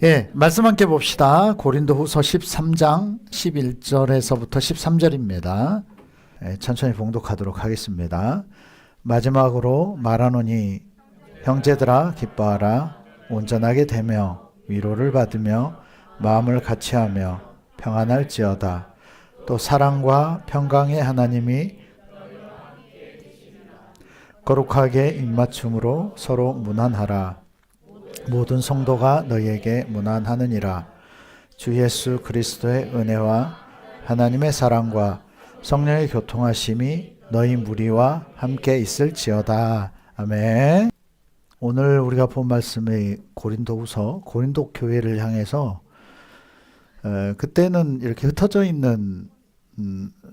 예, 말씀 함께 봅시다. 고린도후서 13장 11절에서부터 13절입니다. 예, 천천히 봉독하도록 하겠습니다. 마지막으로 말하노니 형제들아 기뻐하라. 온전하게 되며 위로를 받으며 마음을 같이하며 평안할지어다. 또 사랑과 평강의 하나님이 거룩하게 입맞춤으로 서로 문안하라. 모든 성도가 너희에게 문안하느니라. 주 예수 그리스도의 은혜와 하나님의 사랑과 성령의 교통하심이 너희 무리와 함께 있을지어다. 아멘. 오늘 우리가 본 말씀의 고린도후서, 고린도 교회를 향해서 그때는 이렇게 흩어져 있는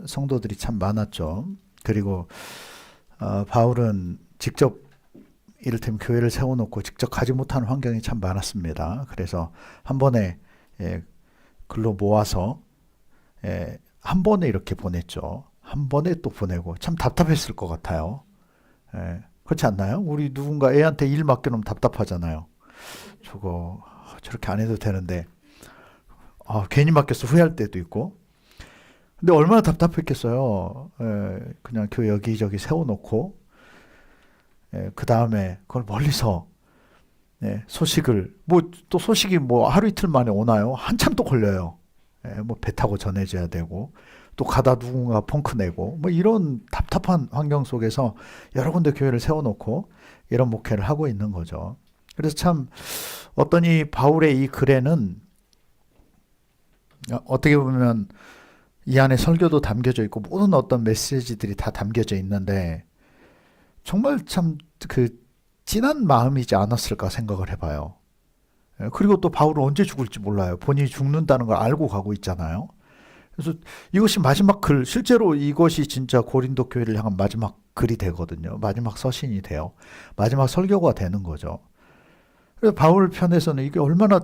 성도들이 참 많았죠. 그리고 바울은 직접 이를테면 교회를 세워놓고 직접 가지 못하는 환경이 참 많았습니다. 그래서 한 번에 글로 모아서 한 번에 이렇게 보냈죠. 한 번에 또 보내고 참 답답했을 것 같아요. 그렇지 않나요? 우리 누군가 애한테 일 맡겨놓으면 답답하잖아요. 저거 저렇게 안 해도 되는데 괜히 맡겼어 후회할 때도 있고. 근데 얼마나 답답했겠어요. 그냥 교회 여기저기 세워놓고 그 다음에 그걸 멀리서 소식을 또 소식이 하루 이틀 만에 오나요? 한참 또 걸려요. 배 타고 전해져야 되고 또 가다 누군가 펑크 내고 이런 답답한 환경 속에서 여러 군데 교회를 세워놓고 이런 목회를 하고 있는 거죠. 그래서 참 어떤 이 바울의 이 글에는 어떻게 보면 이 안에 설교도 담겨져 있고 모든 어떤 메시지들이 다 담겨져 있는데 정말 참 진한 마음이지 않았을까 생각을 해봐요. 그리고 또 바울은 언제 죽을지 몰라요. 본인이 죽는다는 걸 알고 가고 있잖아요. 그래서 이것이 마지막 글, 실제로 이것이 진짜 고린도 교회를 향한 마지막 글이 되거든요. 마지막 서신이 돼요. 마지막 설교가 되는 거죠. 그래서 바울 편에서는 이게 얼마나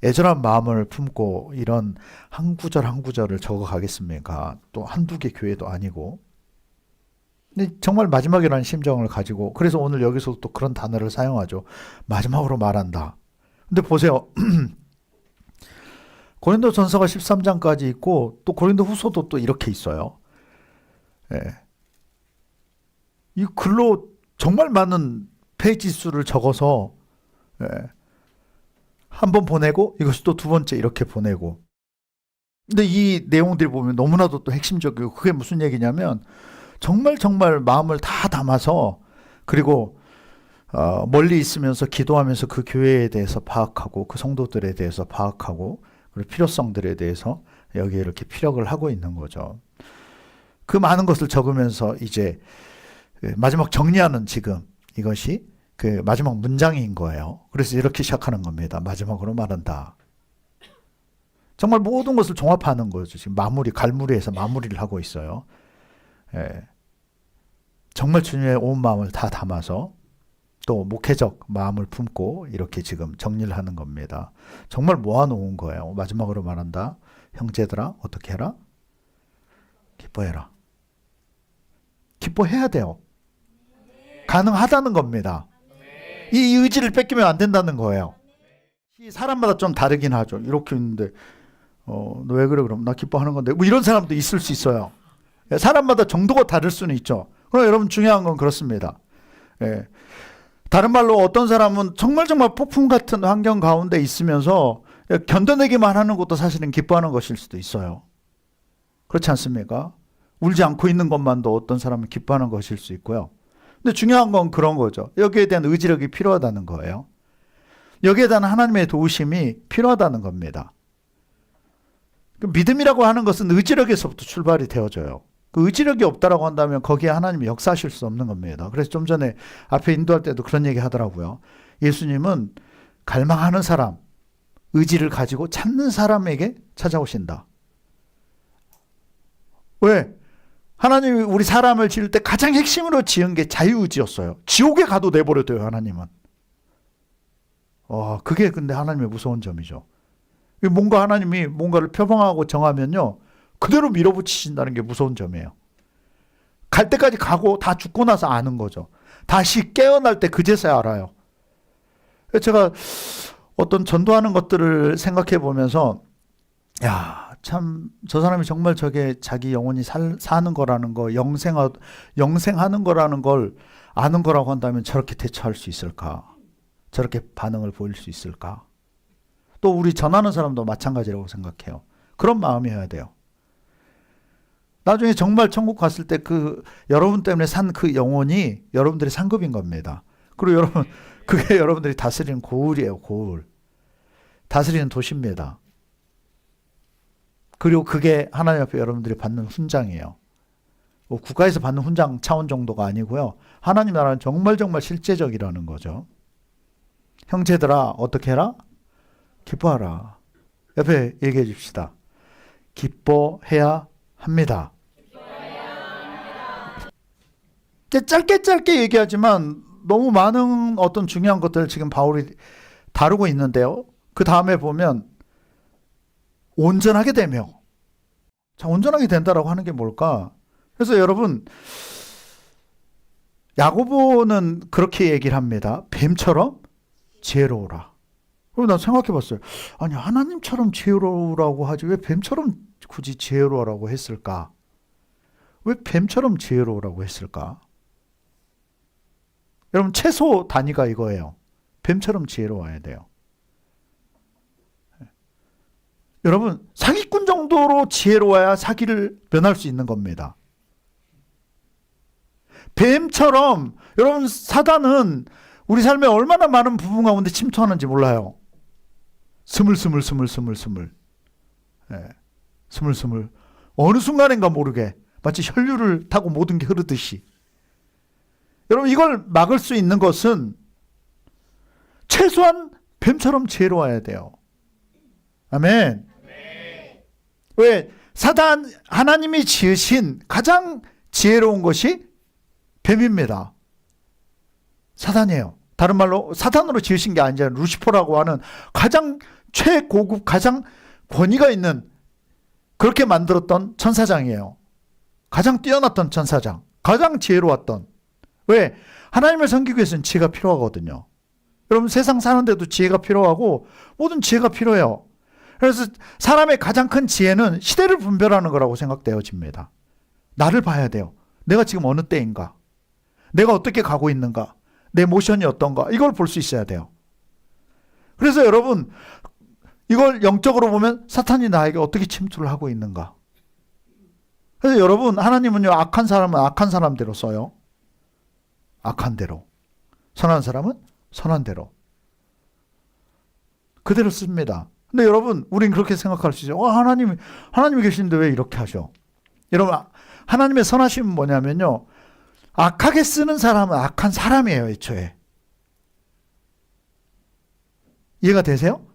애절한 마음을 품고 이런 한 구절 한 구절을 적어가겠습니까? 또 한두 개 교회도 아니고. 근데 정말 마지막이라는 심정을 가지고, 그래서 오늘 여기서 또 그런 단어를 사용하죠. 마지막으로 말한다. 근데 보세요. 고린도 전서가 13장까지 있고 또 고린도 후서도 또 이렇게 있어요. 이 글로 정말 많은 페이지 수를 적어서 한 번 보내고 이것이 또 두 번째 이렇게 보내고. 근데 이 내용들이 보면 너무나도 또 핵심적이고, 그게 무슨 얘기냐면 정말 마음을 다 담아서, 그리고 멀리 있으면서 기도하면서 그 교회에 대해서 파악하고 그 성도들에 대해서 파악하고 그리고 필요성들에 대해서 여기에 이렇게 피력을 하고 있는 거죠. 그 많은 것을 적으면서 이제 마지막 정리하는 지금 이것이 그 마지막 문장인 거예요. 그래서 이렇게 시작하는 겁니다. 마지막으로 말한다. 정말 모든 것을 종합하는 거죠. 지금 갈무리해서 마무리를 하고 있어요. 정말 주님의 온 마음을 다 담아서 또 목회적 마음을 품고 이렇게 지금 정리를 하는 겁니다. 정말 모아놓은 거예요. 마지막으로 말한다. 형제들아 어떻게 해라? 기뻐해라. 기뻐해야 돼요. 가능하다는 겁니다. 이 의지를 뺏기면 안 된다는 거예요. 사람마다 좀 다르긴 하죠. 이렇게 있는데 너 왜 그래? 그럼 나 기뻐하는 건데 이런 사람도 있을 수 있어요. 사람마다 정도가 다를 수는 있죠. 그러나 여러분 중요한 건 그렇습니다. 다른 말로 어떤 사람은 정말 폭풍 같은 환경 가운데 있으면서 견뎌내기만 하는 것도 사실은 기뻐하는 것일 수도 있어요. 그렇지 않습니까? 울지 않고 있는 것만도 어떤 사람은 기뻐하는 것일 수 있고요. 근데 중요한 건 그런 거죠. 여기에 대한 의지력이 필요하다는 거예요. 여기에 대한 하나님의 도우심이 필요하다는 겁니다. 믿음이라고 하는 것은 의지력에서부터 출발이 되어져요. 그 의지력이 없다라고 한다면 거기에 하나님이 역사하실 수 없는 겁니다. 그래서 좀 전에 앞에 인도할 때도 그런 얘기 하더라고요. 예수님은 갈망하는 사람, 의지를 가지고 찾는 사람에게 찾아오신다. 왜? 하나님이 우리 사람을 지을 때 가장 핵심으로 지은 게 자유의지였어요. 지옥에 가도 내버려둬요, 하나님은. 그게 근데 하나님의 무서운 점이죠. 하나님이 뭔가를 표방하고 정하면요, 그대로 밀어붙이신다는 게 무서운 점이에요. 갈 때까지 가고 다 죽고 나서 아는 거죠. 다시 깨어날 때 그제서야 알아요. 제가 어떤 전도하는 것들을 생각해 보면서 야, 참 저 사람이 정말 저게 자기 영혼이 사는 거라는 거, 영생하는 거라는 걸 아는 거라고 한다면 저렇게 대처할 수 있을까? 저렇게 반응을 보일 수 있을까? 또 우리 전하는 사람도 마찬가지라고 생각해요. 그런 마음이어야 돼요. 나중에 정말 천국 갔을 때 그 여러분 때문에 산 그 영혼이 여러분들의 상급인 겁니다. 그리고 여러분, 그게 여러분들이 다스리는 고을이에요, 고을. 다스리는 도시입니다. 그리고 그게 하나님 앞에 여러분들이 받는 훈장이에요. 뭐 국가에서 받는 훈장 차원 정도가 아니고요. 하나님 나라는 정말 실제적이라는 거죠. 형제들아, 어떻게 해라? 기뻐하라. 옆에 얘기해 줍시다. 기뻐해야 합니다. 짧게 얘기하지만 너무 많은 어떤 중요한 것들을 지금 바울이 다루고 있는데요. 그 다음에 보면 온전하게 되며, 자, 온전하게 된다라고 하는 게 뭘까? 그래서 여러분, 야고보는 그렇게 얘기를 합니다. 뱀처럼 지혜로우라. 그리고 난 생각해 봤어요. 아니, 하나님처럼 지혜로우라고 하지 왜 뱀처럼 굳이 지혜로우라고 했을까? 왜 뱀처럼 지혜로우라고 했을까? 여러분, 최소 단위가 이거예요. 뱀처럼 지혜로워야 돼요. 여러분, 사기꾼 정도로 지혜로워야 사기를 면할 수 있는 겁니다. 뱀처럼, 여러분, 사단은 우리 삶에 얼마나 많은 부분 가운데 침투하는지 몰라요. 스물스물. 예, 스물스물. 어느 순간인가 모르게 마치 혈류를 타고 모든 게 흐르듯이. 여러분, 이걸 막을 수 있는 것은 최소한 뱀처럼 지혜로워야 돼요. 아멘. 왜? 하나님이 지으신 가장 지혜로운 것이 뱀입니다. 사단이에요. 다른 말로 사단으로 지으신 게 아니라 루시퍼라고 하는 가장 최고급, 가장 권위가 있는, 그렇게 만들었던 천사장이에요. 가장 뛰어났던 천사장, 가장 지혜로웠던. 왜? 하나님을 섬기기 위해서는 지혜가 필요하거든요. 여러분, 세상 사는데도 지혜가 필요하고 모든 지혜가 필요해요. 그래서 사람의 가장 큰 지혜는 시대를 분별하는 거라고 생각되어집니다. 나를 봐야 돼요. 내가 지금 어느 때인가? 내가 어떻게 가고 있는가? 내 모션이 어떤가? 이걸 볼 수 있어야 돼요. 그래서 여러분, 이걸 영적으로 보면 사탄이 나에게 어떻게 침투를 하고 있는가? 그래서 여러분, 하나님은요, 악한 사람은 악한 사람대로 써요. 악한 대로. 선한 사람은 선한 대로. 그대로 씁니다. 근데 여러분, 우린 그렇게 생각할 수 있어요. 하나님이 계시는데 왜 이렇게 하셔? 여러분, 하나님의 선하심은 뭐냐면요, 악하게 쓰는 사람은 악한 사람이에요, 애초에. 이해가 되세요?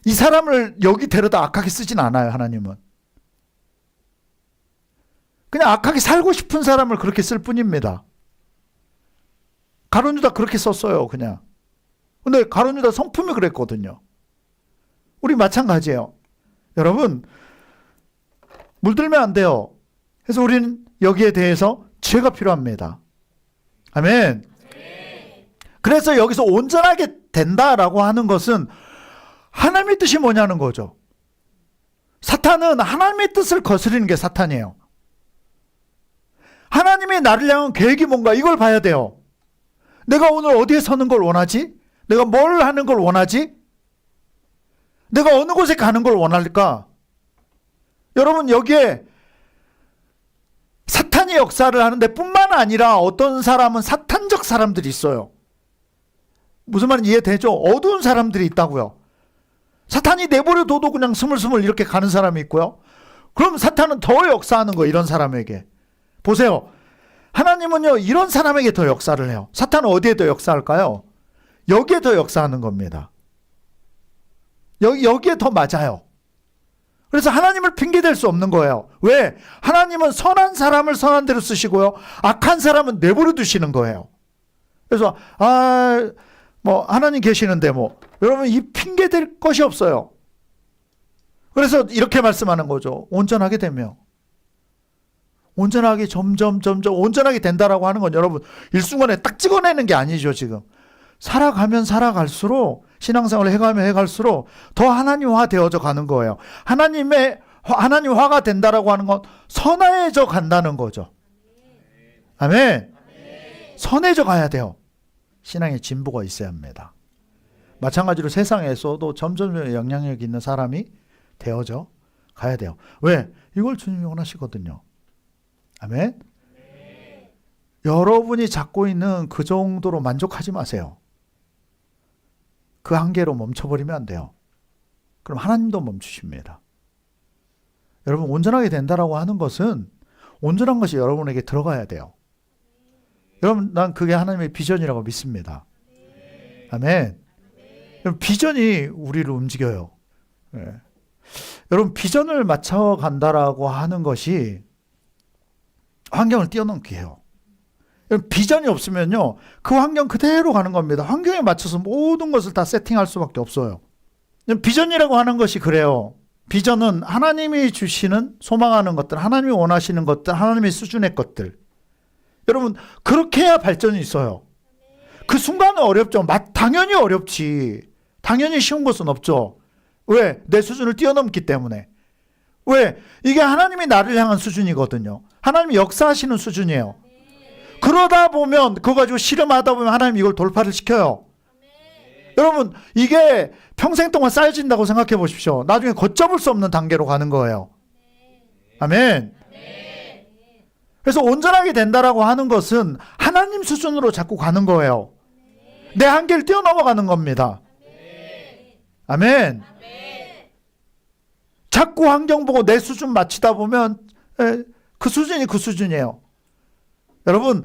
이 사람을 여기 데려다 악하게 쓰진 않아요, 하나님은. 그냥 악하게 살고 싶은 사람을 그렇게 쓸 뿐입니다. 가룟 유다 그렇게 썼어요, 그냥. 근데 가룟 유다 성품이 그랬거든요. 우리 마찬가지예요. 여러분, 물들면 안 돼요. 그래서 우리는 여기에 대해서 지혜가 필요합니다. 아멘. 그래서 여기서 온전하게 된다라고 하는 것은 하나님의 뜻이 뭐냐는 거죠. 사탄은 하나님의 뜻을 거스르는 게 사탄이에요. 하나님이 나를 향한 계획이 뭔가, 이걸 봐야 돼요. 내가 오늘 어디에 서는 걸 원하지? 내가 뭘 하는 걸 원하지? 내가 어느 곳에 가는 걸 원할까? 여러분, 여기에 사탄이 역사를 하는데 뿐만 아니라 어떤 사람은 사탄적 사람들이 있어요. 무슨 말인지 이해되죠? 어두운 사람들이 있다고요. 사탄이 내버려둬도 그냥 스물스물 이렇게 가는 사람이 있고요. 그럼 사탄은 더 역사하는 거예요, 이런 사람에게. 보세요. 하나님은요, 이런 사람에게 더 역사를 해요. 사탄은 어디에 더 역사할까요? 여기에 더 역사하는 겁니다. 여기에 더 맞아요. 그래서 하나님을 핑계댈 수 없는 거예요. 왜? 하나님은 선한 사람을 선한 대로 쓰시고요, 악한 사람은 내버려 두시는 거예요. 그래서 하나님 계시는데 여러분, 이 핑계댈 것이 없어요. 그래서 이렇게 말씀하는 거죠. 온전하게 되며, 온전하게 점점 온전하게 된다라고 하는 건 여러분, 일순간에 딱 찍어내는 게 아니죠. 지금 살아가면 살아갈수록 신앙생활을 해가면 해갈수록 더 하나님화 되어져 가는 거예요. 하나님화가 된다라고 하는 건 선해져 간다는 거죠. 아멘. 선해져 가야 돼요. 신앙에 진보가 있어야 합니다. 마찬가지로 세상에서도 점점 영향력 있는 사람이 되어져 가야 돼요. 왜? 이걸 주님이 원하시거든요. 아멘. 여러분이 잡고 있는 그 정도로 만족하지 마세요. 그 한계로 멈춰버리면 안 돼요. 그럼 하나님도 멈추십니다. 여러분, 온전하게 된다라고 하는 것은 온전한 것이 여러분에게 들어가야 돼요. 여러분, 난 그게 하나님의 비전이라고 믿습니다. 아멘. 여러분, 비전이 우리를 움직여요. 예. 여러분, 비전을 맞춰간다라고 하는 것이 환경을 뛰어넘게 해요. 비전이 없으면요, 그 환경 그대로 가는 겁니다. 환경에 맞춰서 모든 것을 다 세팅할 수밖에 없어요. 비전이라고 하는 것이 그래요. 비전은 하나님이 주시는, 소망하는 것들, 하나님이 원하시는 것들, 하나님의 수준의 것들. 여러분, 그렇게 해야 발전이 있어요. 그 순간은 어렵죠. 당연히 어렵지. 당연히 쉬운 것은 없죠. 왜? 내 수준을 뛰어넘기 때문에. 왜? 이게 하나님이 나를 향한 수준이거든요. 하나님이 역사하시는 수준이에요. 그러다 보면, 그거 가지고 씨름하다 보면 하나님이 이걸 돌파를 시켜요. 여러분, 이게 평생 동안 쌓여진다고 생각해 보십시오. 나중에 걷잡을 수 없는 단계로 가는 거예요. 아멘. 그래서 온전하게 된다라고 하는 것은 하나님 수준으로 자꾸 가는 거예요. 내 한계를 뛰어넘어가는 겁니다. 아멘. 자꾸 환경 보고 내 수준 맞추다 보면 그 수준이 그 수준이에요. 여러분,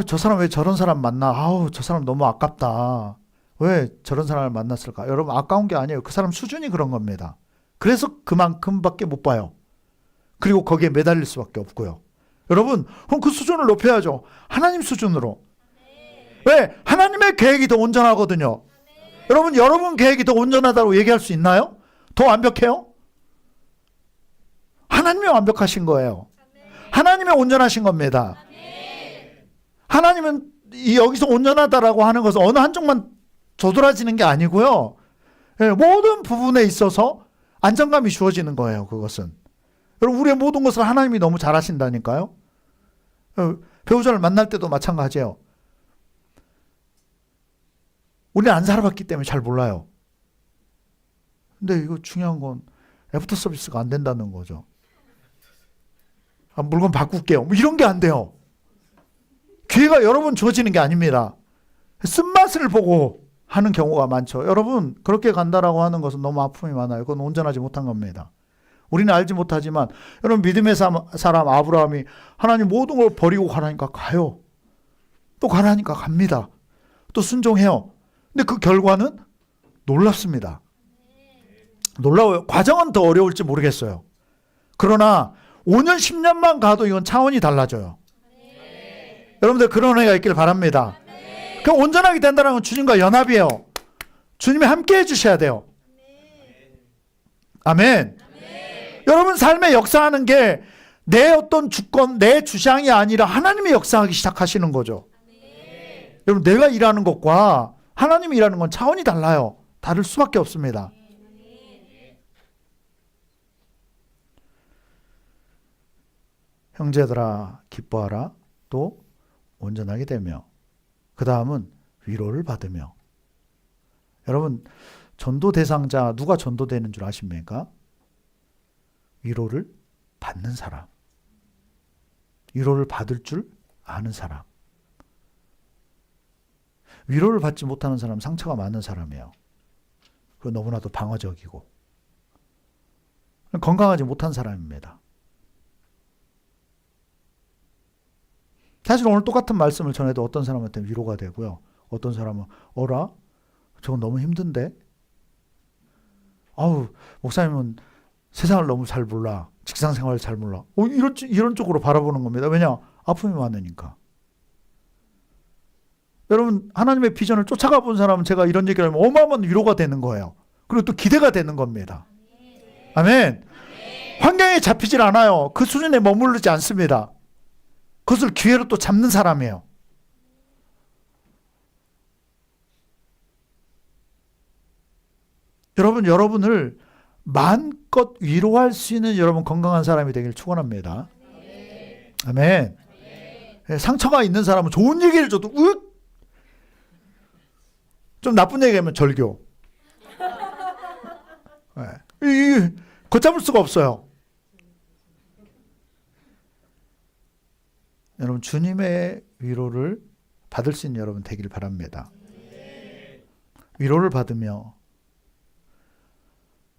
저 사람 왜 저런 사람 만나? 저 사람 너무 아깝다. 왜 저런 사람을 만났을까? 여러분, 아까운 게 아니에요. 그 사람 수준이 그런 겁니다. 그래서 그만큼밖에 못 봐요. 그리고 거기에 매달릴 수밖에 없고요. 여러분, 그럼 그 수준을 높여야죠. 하나님 수준으로. 왜? 하나님의 계획이 더 온전하거든요. 여러분, 여러분 계획이 더 온전하다고 얘기할 수 있나요? 더 완벽해요? 하나님이 완벽하신 거예요. 하나님이 온전하신 겁니다. 하나님은 여기서 온전하다라고 하는 것은 어느 한쪽만 조돌아지는 게 아니고요. 모든 부분에 있어서 안정감이 주어지는 거예요. 그것은. 여러분, 우리의 모든 것을 하나님이 너무 잘하신다니까요. 배우자를 만날 때도 마찬가지예요. 우리는 안 살아봤기 때문에 잘 몰라요. 근데 이거 중요한 건 애프터 서비스가 안 된다는 거죠. 물건 바꿀게요. 이런 게 안 돼요. 기회가 여러 번 주어지는 게 아닙니다. 쓴맛을 보고 하는 경우가 많죠. 여러분, 그렇게 간다라고 하는 것은 너무 아픔이 많아요. 그건 온전하지 못한 겁니다. 우리는 알지 못하지만, 여러분, 믿음의 사람 아브라함이 하나님 모든 걸 버리고 가라니까 가요. 또 가라니까 갑니다. 또 순종해요. 근데 그 결과는 놀랍습니다. 놀라워요. 과정은 더 어려울지 모르겠어요. 그러나 5년, 10년만 가도 이건 차원이 달라져요. 여러분들, 그런 애가 있길 바랍니다. 그 온전하게 된다는 건 주님과 연합이에요. 주님이 함께 해주셔야 돼요. 아멘. 여러분, 삶에 역사하는 게 내 어떤 주권, 내 주장이 아니라 하나님이 역사하기 시작하시는 거죠. 여러분, 내가 일하는 것과 하나님이 일하는 건 차원이 달라요. 다를 수밖에 없습니다. 형제들아, 기뻐하라. 또 온전하게 되며, 그 다음은 위로를 받으며. 여러분, 전도 대상자, 누가 전도되는 줄 아십니까? 위로를 받는 사람. 위로를 받을 줄 아는 사람. 위로를 받지 못하는 사람은 상처가 많은 사람이에요. 그리고 너무나도 방어적이고 건강하지 못한 사람입니다. 사실 오늘 똑같은 말씀을 전해도 어떤 사람한테 위로가 되고요. 어떤 사람은 어라? 저건 너무 힘든데? 목사님은 세상을 너무 잘 몰라. 직장 생활을 잘 몰라. 이런 쪽으로 바라보는 겁니다. 왜냐? 아픔이 많으니까. 여러분, 하나님의 비전을 쫓아가 본 사람은 제가 이런 얘기를 하면 어마어마한 위로가 되는 거예요. 그리고 또 기대가 되는 겁니다. 아멘. 환경에 잡히질 않아요. 그 수준에 머무르지 않습니다. 그것을 기회로 또 잡는 사람이에요. 여러분을 마음껏 위로할 수 있는 여러분 건강한 사람이 되길 축원합니다. 아멘. 상처가 있는 사람은 좋은 얘기를 줘도 좀 나쁜 얘기하면 절교. 걷잡을 수가 없어요. 여러분 주님의 위로를 받을 수 있는 여러분 되길 바랍니다. 위로를 받으며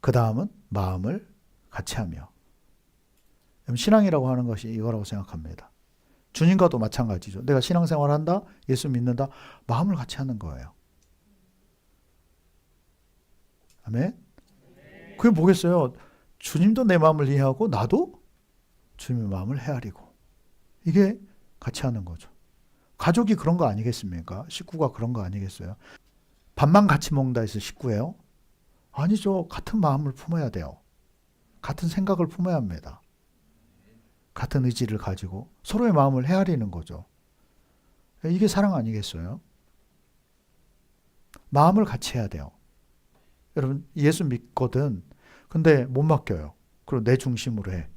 그 다음은 마음을 같이 하며. 신앙이라고 하는 것이 이거라고 생각합니다. 주님과도 마찬가지죠. 내가 신앙생활을 한다, 예수 믿는다, 마음을 같이 하는 거예요. 아멘? 그게 뭐겠어요? 주님도 내 마음을 이해하고 나도 주님의 마음을 헤아리고. 이게 같이 하는 거죠. 가족이 그런 거 아니겠습니까? 식구가 그런 거 아니겠어요? 밥만 같이 먹는다 해서 식구예요? 아니죠. 같은 마음을 품어야 돼요. 같은 생각을 품어야 합니다. 같은 의지를 가지고 서로의 마음을 헤아리는 거죠. 이게 사랑 아니겠어요? 마음을 같이 해야 돼요. 여러분 예수 믿거든. 근데 못 맡겨요. 그리고 내 중심으로 해.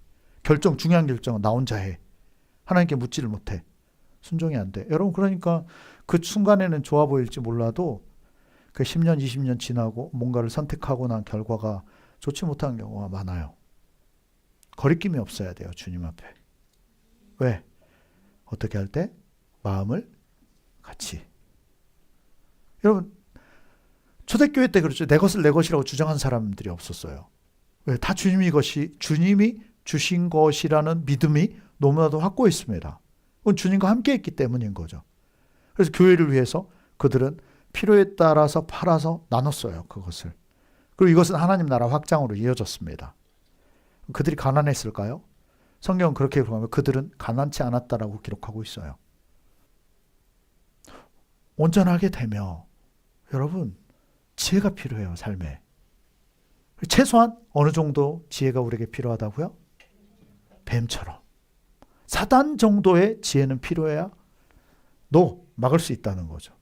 중요한 결정은 나 혼자 해. 하나님께 묻지를 못해. 순종이 안 돼. 여러분 그러니까 그 순간에는 좋아 보일지 몰라도 그 10년, 20년 지나고 뭔가를 선택하고 난 결과가 좋지 못한 경우가 많아요. 거리낌이 없어야 돼요. 주님 앞에. 왜? 어떻게 할 때? 마음을 같이. 여러분 초대교회 때 그렇죠. 내 것을 내 것이라고 주장한 사람들이 없었어요. 왜? 다 주님이 주신 것이라는 믿음이 너무나도 확고했습니다. 그건 주님과 함께 했기 때문인 거죠. 그래서 교회를 위해서 그들은 필요에 따라서 팔아서 나눴어요. 그것을. 그리고 이것은 하나님 나라 확장으로 이어졌습니다. 그들이 가난했을까요? 성경은 그렇게 기록하면 그들은 가난치 않았다라고 기록하고 있어요. 온전하게 되며 여러분 지혜가 필요해요. 삶에. 최소한 어느 정도 지혜가 우리에게 필요하다고요? 뱀처럼. 사단 정도의 지혜는 필요해야 너 막을 수 있다는 거죠.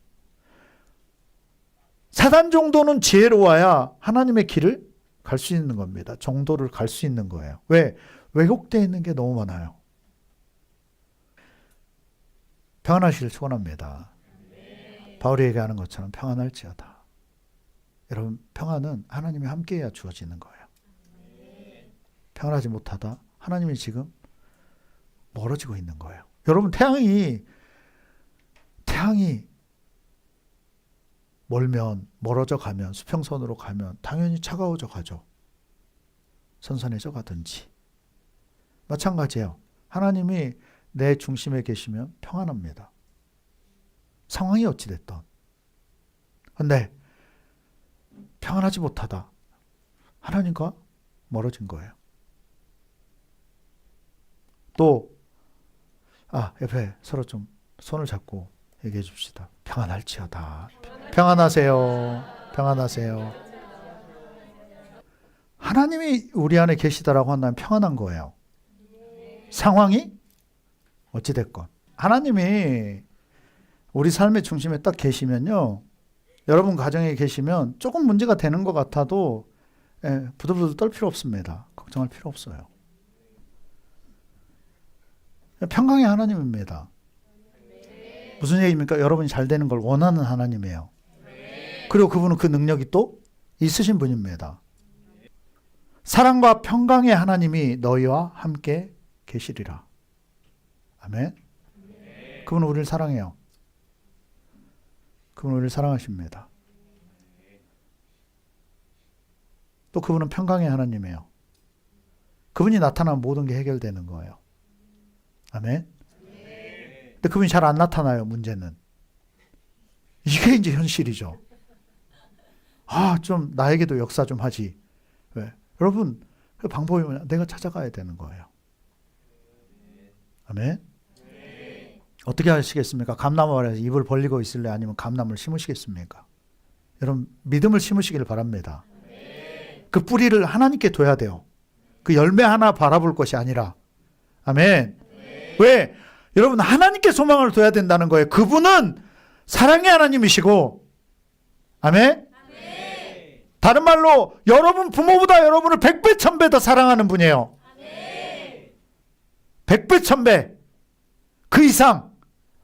사단 정도는 지혜로워야 하나님의 길을 갈 수 있는 겁니다. 정도를 갈 수 있는 거예요. 왜? 왜곡되어 있는 게 너무 많아요. 평안하시길 축원합니다. 바울이 얘기하는 것처럼 평안할지어다. 여러분 평안은 하나님이 함께해야 주어지는 거예요. 평안하지 못하다 하나님이 지금 멀어지고 있는 거예요. 여러분 태양이 멀어져 가면 수평선으로 가면 당연히 차가워져 가죠. 선선해져 가든지. 마찬가지예요. 하나님이 내 중심에 계시면 평안합니다. 상황이 어찌됐든. 근데 평안하지 못하다. 하나님과 멀어진 거예요. 또 옆에 서로 좀 손을 잡고 얘기해 줍시다. 평안할지어다. 평안하세요. 평안하세요. 하나님이 우리 안에 계시다라고 한다면 평안한 거예요. 상황이 어찌됐건. 하나님이 우리 삶의 중심에 딱 계시면요. 여러분 가정에 계시면 조금 문제가 되는 것 같아도 부들부들 떨 필요 없습니다. 걱정할 필요 없어요. 평강의 하나님입니다. 무슨 얘기입니까? 여러분이 잘 되는 걸 원하는 하나님이에요. 그리고 그분은 그 능력이 또 있으신 분입니다. 사랑과 평강의 하나님이 너희와 함께 계시리라. 아멘. 그분은 우리를 사랑해요. 그분은 우리를 사랑하십니다. 또 그분은 평강의 하나님이에요. 그분이 나타나면 모든 게 해결되는 거예요. 아멘. 근데 그분이 잘 안 나타나요. 문제는. 이게 이제 현실이죠. 좀 나에게도 역사 좀 하지. 왜? 여러분 그 방법이 뭐냐? 내가 찾아가야 되는 거예요. 아멘. 어떻게 하시겠습니까? 감나무 아래에서 입을 벌리고 있을래? 아니면 감나무를 심으시겠습니까? 여러분 믿음을 심으시기를 바랍니다. 그 뿌리를 하나님께 둬야 돼요. 그 열매 하나 바라볼 것이 아니라. 아멘. 왜? 여러분 하나님께 소망을 둬야 된다는 거예요. 그분은 사랑의 하나님이시고. 아멘. 다른 말로 여러분 부모보다 여러분을 100배 1000배 더 사랑하는 분이에요. 100배 1000배 그 이상.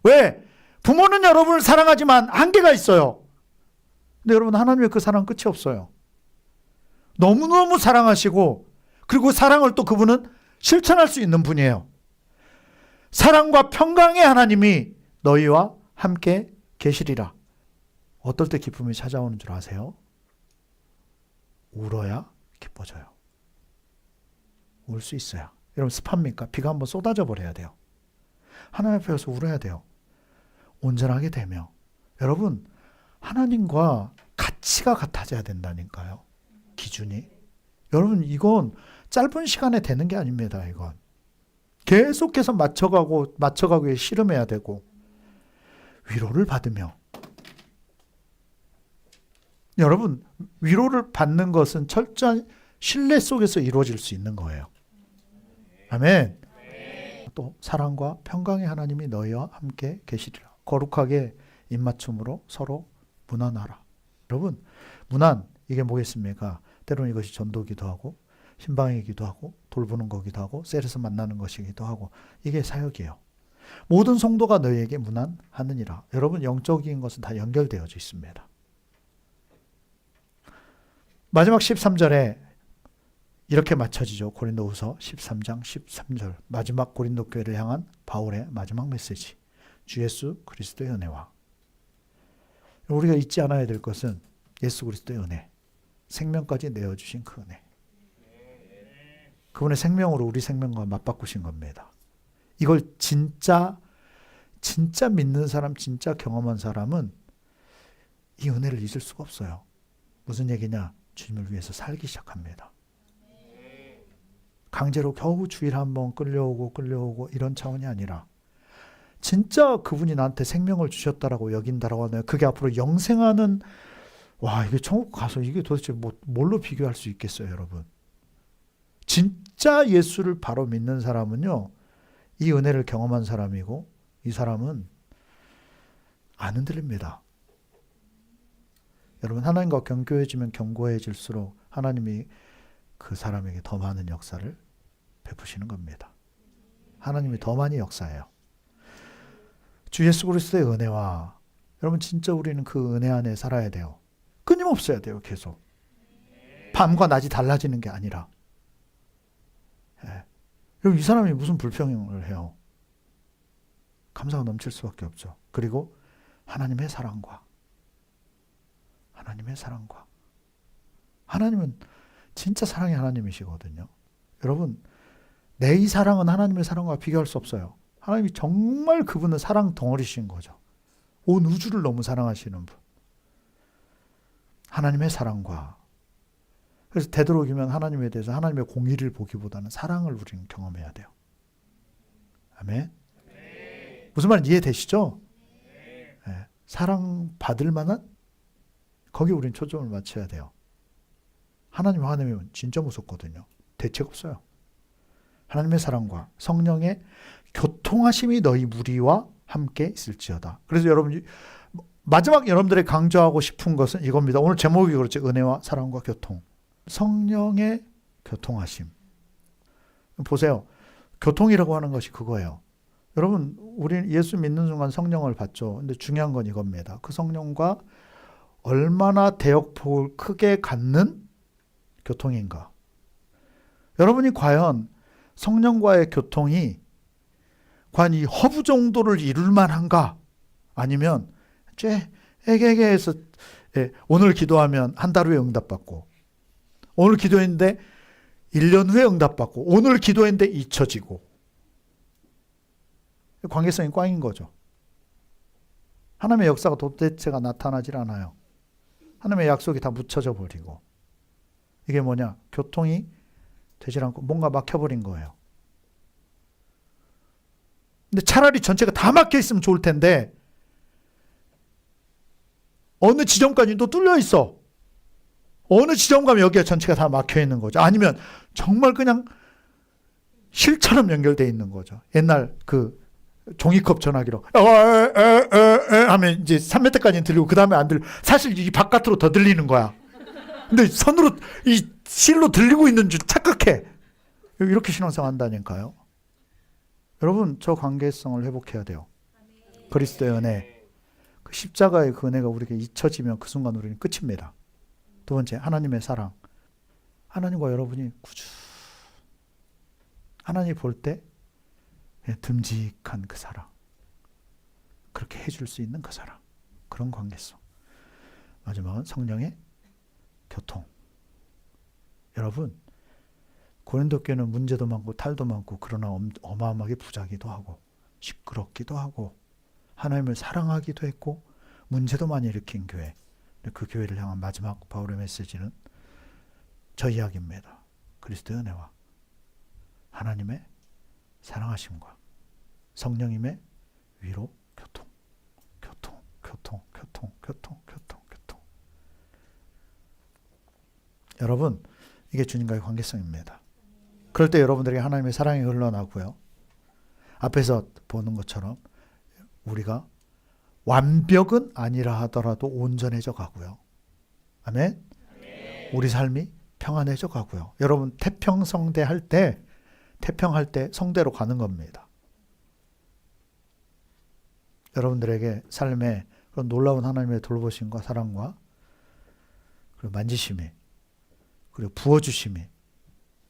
왜? 부모는 여러분을 사랑하지만 한계가 있어요. 근데 여러분 하나님의 그 사랑은 끝이 없어요. 너무너무 사랑하시고 그리고 사랑을 또 그분은 실천할 수 있는 분이에요. 사랑과 평강의 하나님이 너희와 함께 계시리라. 어떨 때 기쁨이 찾아오는 줄 아세요? 울어야 기뻐져요. 울 수 있어요. 여러분 습합니까? 비가 한번 쏟아져 버려야 돼요. 하나님 앞에 가서 울어야 돼요. 온전하게 되며. 여러분 하나님과 가치가 같아져야 된다니까요. 기준이. 여러분 이건 짧은 시간에 되는 게 아닙니다. 이건 계속해서 맞춰가고 씨름해야 되고 위로를 받으며. 여러분 위로를 받는 것은 철저한 신뢰 속에서 이루어질 수 있는 거예요. 아멘. 또 사랑과 평강의 하나님이 너희와 함께 계시리라. 거룩하게 입맞춤으로 서로 문안하라. 여러분 문안 이게 뭐겠습니까? 때로는 이것이 전도기도 하고 신방이기도 하고 돌보는 거기도 하고 셀에서 만나는 것이기도 하고 이게 사역이에요. 모든 성도가 너희에게 문안하느니라. 여러분 영적인 것은 다 연결되어져 있습니다. 마지막 13절에 이렇게 맞춰지죠. 고린도후서 13장 13절 마지막 고린도 교회를 향한 바울의 마지막 메시지. 주 예수 그리스도의 은혜와. 우리가 잊지 않아야 될 것은 예수 그리스도의 은혜. 생명까지 내어주신 그 은혜. 그분의 생명으로 우리 생명과 맞바꾸신 겁니다. 이걸 진짜 믿는 사람, 진짜 경험한 사람은 이 은혜를 잊을 수가 없어요. 무슨 얘기냐? 주님을 위해서 살기 시작합니다. 강제로 겨우 주일 한번 끌려오고 이런 차원이 아니라 진짜 그분이 나한테 생명을 주셨다라고 여긴다라고 하면 그게 앞으로 영생하는, 와, 이게 천국 가서 이게 도대체 뭘로 비교할 수 있겠어요, 여러분? 진짜 예수를 바로 믿는 사람은요, 이 은혜를 경험한 사람이고 이 사람은 안 흔들립니다. 여러분 하나님과 견고해지면 견고해질수록 하나님이 그 사람에게 더 많은 역사를 베푸시는 겁니다. 하나님이 더 많이 역사해요. 주 예수 그리스도의 은혜와, 여러분 진짜 우리는 그 은혜 안에 살아야 돼요. 끊임없어야 돼요. 계속. 밤과 낮이 달라지는 게 아니라. 예. 여러분 이 사람이 무슨 불평을 해요? 감사가 넘칠 수밖에 없죠. 그리고 하나님의 사랑과 하나님은 진짜 사랑의 하나님이시거든요. 여러분 내 이 사랑은 하나님의 사랑과 비교할 수 없어요. 하나님이 정말 그분은 사랑 덩어리신 거죠. 온 우주를 너무 사랑하시는 분. 하나님의 사랑과, 그래서 되도록이면 하나님에 대해서 하나님의 공의를 보기보다는 사랑을 우리는 경험해야 돼요. 아멘. 무슨 말인지 이해되시죠? 네. 사랑 받을 만한, 거기 우린 초점을 맞춰야 돼요. 하나님 화내면 진짜 무섭거든요. 대책 없어요. 하나님의 사랑과 성령의 교통하심이 너희 무리와 함께 있을지어다. 그래서 여러분 마지막 여러분들이 강조하고 싶은 것은 이겁니다. 오늘 제목이 그렇죠. 은혜와 사랑과 교통. 성령의 교통하심. 보세요. 교통이라고 하는 것이 그거예요. 여러분 우리 예수 믿는 순간 성령을 받죠. 근데 중요한 건 이겁니다. 그 성령과 얼마나 대역폭을 크게 갖는 교통인가. 여러분이 과연 성령과의 교통이 과연 이 허브 정도를 이룰 만한가? 아니면 에게게 해서 오늘 기도하면 한 달 후에 응답받고, 오늘 기도했는데 1년 후에 응답받고, 오늘 기도했는데 잊혀지고, 관계성이 꽝인 거죠. 하나님의 역사가 도대체가 나타나질 않아요. 하나님의 약속이 다 묻혀져 버리고. 이게 뭐냐? 교통이 되질 않고 뭔가 막혀버린 거예요. 근데 차라리 전체가 다 막혀 있으면 좋을 텐데 어느 지점까지 또 뚫려 있어. 어느 지점 가면 여기가 전체가 다 막혀 있는 거죠. 아니면 정말 그냥 실처럼 연결되어 있는 거죠. 옛날 그 종이컵 전화기로 하면 이제 3m까지는 들리고 그 다음에 안 들리고, 사실 이 바깥으로 더 들리는 거야. 근데 손으로 이 실로 들리고 있는 줄 착각해. 이렇게 신앙생활 한다니까요. 여러분, 저 관계성을 회복해야 돼요. 그리스도의 은혜. 그 십자가의 그 은혜가 우리에게 잊혀지면 그 순간 우리는 끝입니다. 두 번째, 하나님의 사랑. 하나님과 여러분이 하나님이 볼 때 듬직한 그 사랑. 그렇게 해줄 수 있는 그 사랑. 그런 관계성. 마지막은 성령의 교통. 여러분, 고린도 교회는 문제도 많고 탈도 많고 그러나 어마어마하게 부자기도 하고 시끄럽기도 하고 하나님을 사랑하기도 했고 문제도 많이 일으킨 교회. 그 교회를 향한 마지막 바울의 메시지는 저 이야기입니다. 그리스도의 은혜와 하나님의 사랑하심과 성령님의 위로, 교통. 여러분, 이게 주님과의 관계성입니다. 그럴 때 여러분들에게 하나님의 사랑이 흘러나고요. 앞에서 보는 것처럼 우리가 완벽은 아니라 하더라도 온전해져 가고요. 아멘. 우리 삶이 평안해져 가고요. 여러분, 태평성대 할 때 태평할 때 성대로 가는 겁니다. 여러분들에게 삶에 그런 놀라운 하나님의 돌보심과 사랑과 그리고 만지심이 그리고 부어주심이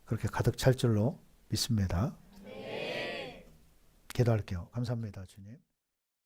그렇게 가득 찰 줄로 믿습니다. 기도할게요. 감사합니다, 주님.